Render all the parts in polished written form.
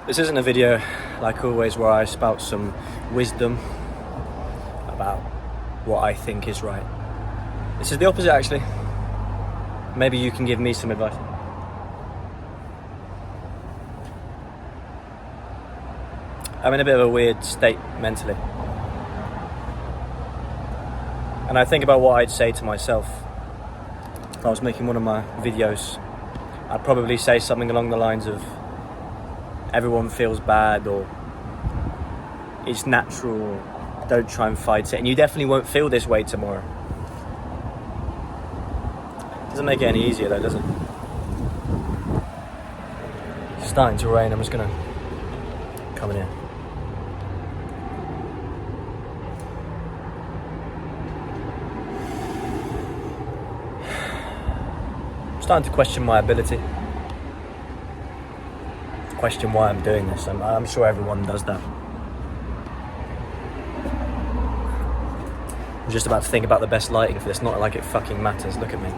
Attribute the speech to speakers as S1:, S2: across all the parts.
S1: This isn't a video, like always, where I spout some wisdom about what I think is right. This is the opposite, actually. Maybe you can give me some advice. I'm in a bit of a weird state mentally. And I think about what I'd say to myself if I was making one of my videos. I'd probably say something along the lines of, everyone feels bad, or it's natural, or don't try and fight it. And you definitely won't feel this way tomorrow. Doesn't make it any easier though, does it? It's starting to rain. I'm just gonna come in here. I'm starting to question my ability. Question why I'm doing this. I'm sure everyone does that. I'm just about to think about the best lighting for this. Not like it fucking matters. Look at me.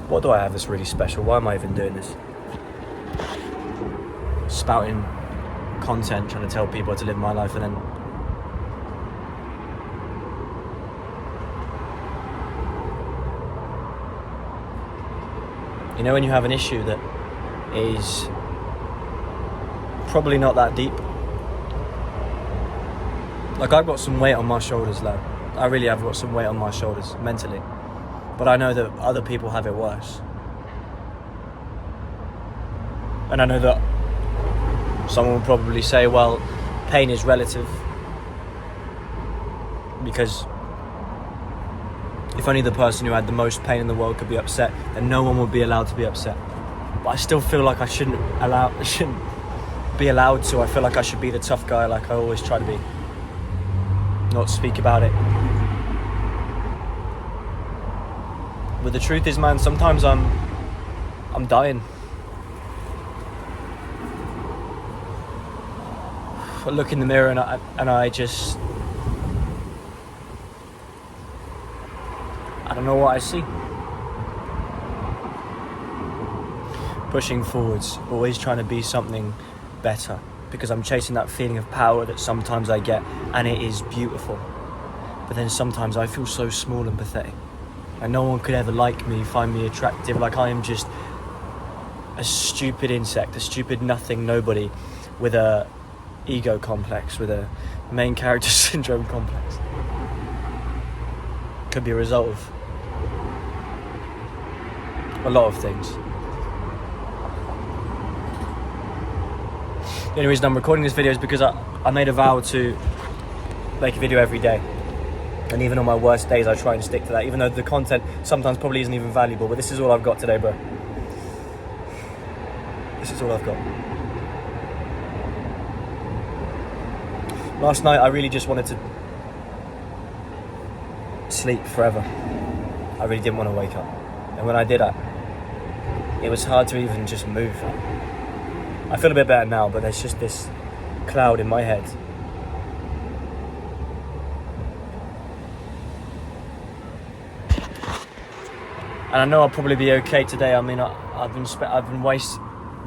S1: What do I have that's really special? Why am I even doing this? Spouting content, trying to tell people how to live my life, and then you know when you have an issue that is probably not that deep. Like, I've got some weight on my shoulders, lad. I really have got some weight on my shoulders, mentally. But I know that other people have it worse. And I know that someone will probably say, well, pain is relative. Because if only the person who had the most pain in the world could be upset, then no one would be allowed to be upset. But I still feel like I shouldn't be allowed to. I feel like I should be the tough guy, like I always try to be. Not speak about it. But the truth is, man, sometimes I'm dying. I look in the mirror and I just, I don't know what I see. Pushing forwards, always trying to be something better, because I'm chasing that feeling of power that sometimes I get, and it is beautiful. But then sometimes I feel so small and pathetic, and no one could ever like me, find me attractive. Like I am just a stupid insect, a stupid nothing nobody with a ego complex, with a main character syndrome complex. Could be a result of a lot of things. The only reason I'm recording this video is because I made a vow to make a video every day. And even on my worst days, I try and stick to that, even though the content sometimes probably isn't even valuable. But this is all I've got today, bro. This is all I've got. Last night, I really just wanted to sleep forever. I really didn't want to wake up. And when I did, it was hard to even just move. I feel a bit better now, but there's just this cloud in my head. And I know I'll probably be okay today. I mean, I've been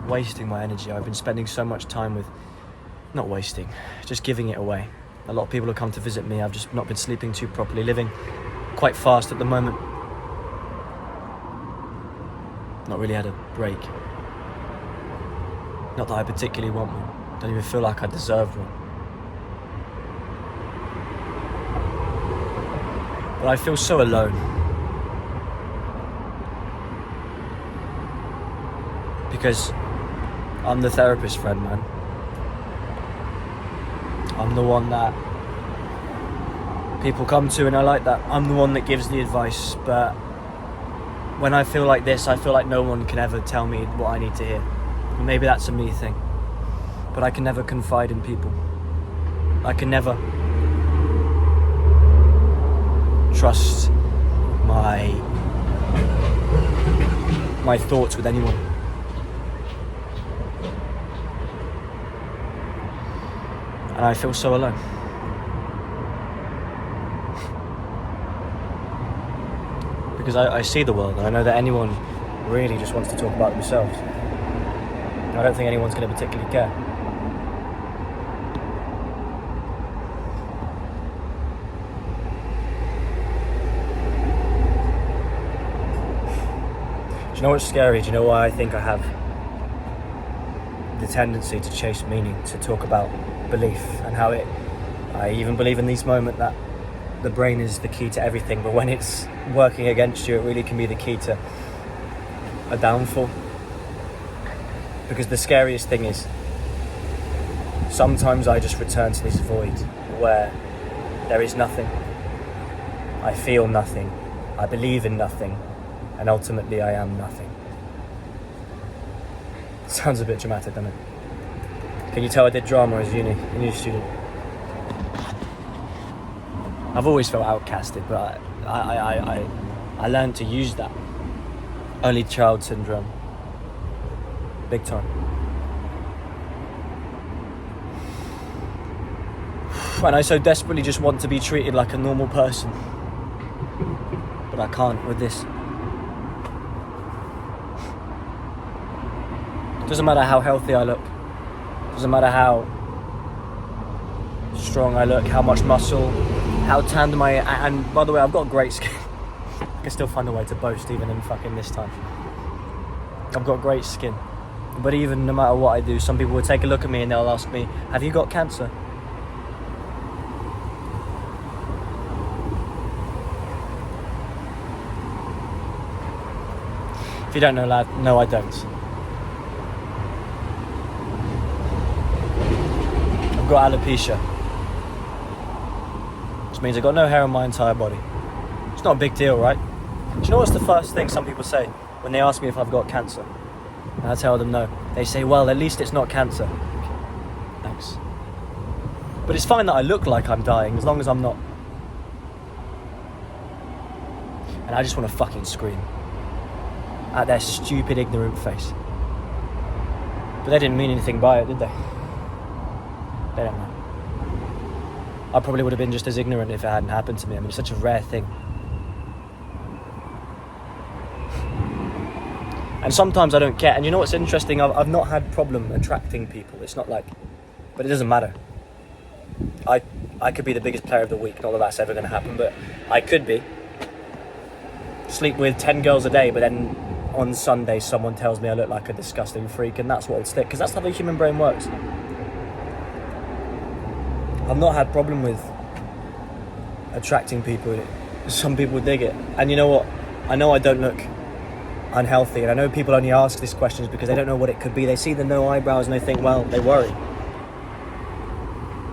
S1: wasting my energy. I've been spending so much time with, not wasting, just giving it away. A lot of people have come to visit me. I've just not been sleeping too properly, living quite fast at the moment. Not really had a break. Not that I particularly want one. Don't even feel like I deserve one. But I feel so alone. Because I'm the therapist friend, man. I'm the one that people come to, and I like that. I'm the one that gives the advice, but when I feel like this, I feel like no one can ever tell me what I need to hear. Maybe that's a me thing, but I can never confide in people. I can never trust my thoughts with anyone. And I feel so alone. Because I see the world, and I know that anyone really just wants to talk about themselves. I don't think anyone's going to particularly care. Do you know what's scary? Do you know why I think I have the tendency to chase meaning, to talk about belief and how I even believe in this moment that the brain is the key to everything, but when it's working against you, it really can be the key to a downfall. Because the scariest thing is, sometimes I just return to this void where there is nothing. I feel nothing. I believe in nothing. And ultimately I am nothing. Sounds a bit dramatic, doesn't it? Can you tell I did drama as a uni student? I've always felt outcasted, but I learned to use that. Only child syndrome. Big time. And I so desperately just want to be treated like a normal person. But I can't with this. Doesn't matter how healthy I look. Doesn't matter how strong I look, how much muscle, how tanned am I. And by the way, I've got great skin. I can still find a way to boast even in fucking this time. I've got great skin. But even no matter what I do, some people will take a look at me and they'll ask me, have you got cancer? If you don't know, lad, no, I don't. I've got alopecia, which means I've got no hair on my entire body. It's not a big deal, right? Do you know what's the first thing some people say when they ask me if I've got cancer? And I tell them no. They say, well, at least it's not cancer. Thanks. But it's fine that I look like I'm dying, as long as I'm not. And I just want to fucking scream at their stupid, ignorant face. But they didn't mean anything by it, did they? They don't know. I probably would have been just as ignorant if it hadn't happened to me. I mean, it's such a rare thing. And sometimes I don't care. And you know what's interesting? I've not had problem attracting people. It's not like... But it doesn't matter. I could be the biggest player of the week. Not that that's ever going to happen, but I could be. Sleep with 10 girls a day, but then on Sunday someone tells me I look like a disgusting freak, and that's what would stick, because that's how the human brain works. I've not had problem with attracting people. Some people dig it. And you know what? I know I don't look unhealthy, and I know people only ask these questions because they don't know what it could be. They see the no eyebrows and they think, well, they worry.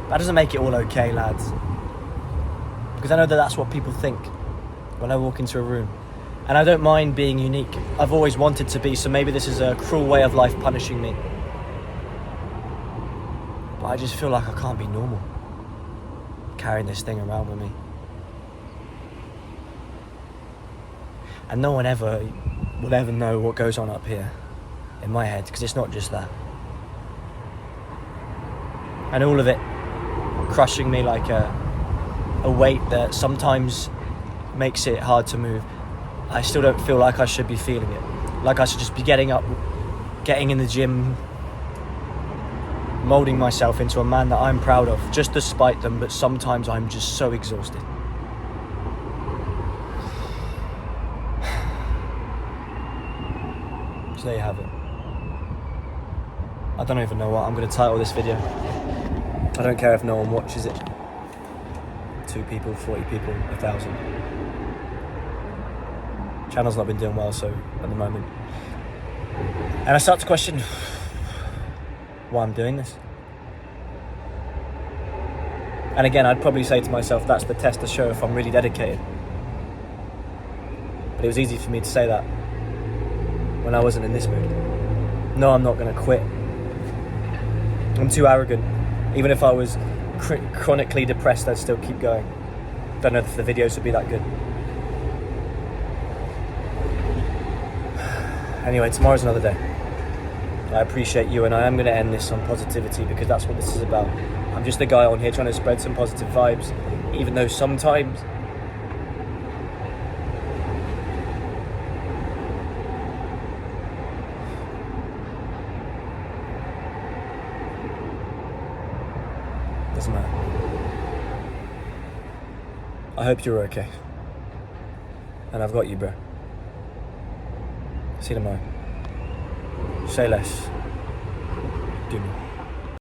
S1: That doesn't make it all okay, lads. Because I know that that's what people think when I walk into a room. And I don't mind being unique. I've always wanted to be, so maybe this is a cruel way of life punishing me. But I just feel like I can't be normal, carrying this thing around with me. And no one will ever know what goes on up here in my head, because it's not just that. And all of it crushing me like a weight that sometimes makes it hard to move. I still don't feel like I should be feeling it. Like I should just be getting up, getting in the gym, moulding myself into a man that I'm proud of, just despite them, but sometimes I'm just so exhausted. So there you have it. I don't even know what I'm going to title this video. I don't care if no one watches it. 2 people, 40 people, 1,000. Channel's not been doing well, so at the moment. And I start to question why I'm doing this. And again, I'd probably say to myself, that's the test to show if I'm really dedicated. But it was easy for me to say that when I wasn't in this mood. No, I'm not going to quit. I'm too arrogant. Even if I was chronically depressed, I'd still keep going. Don't know if the videos would be that good. Anyway, tomorrow's another day. I appreciate you, and I am going to end this on positivity, because that's what this is about. I'm just a guy on here trying to spread some positive vibes, even though sometimes Doesn't matter. I hope you're okay. And I've got you, bro. See you tomorrow. Say less. Do more.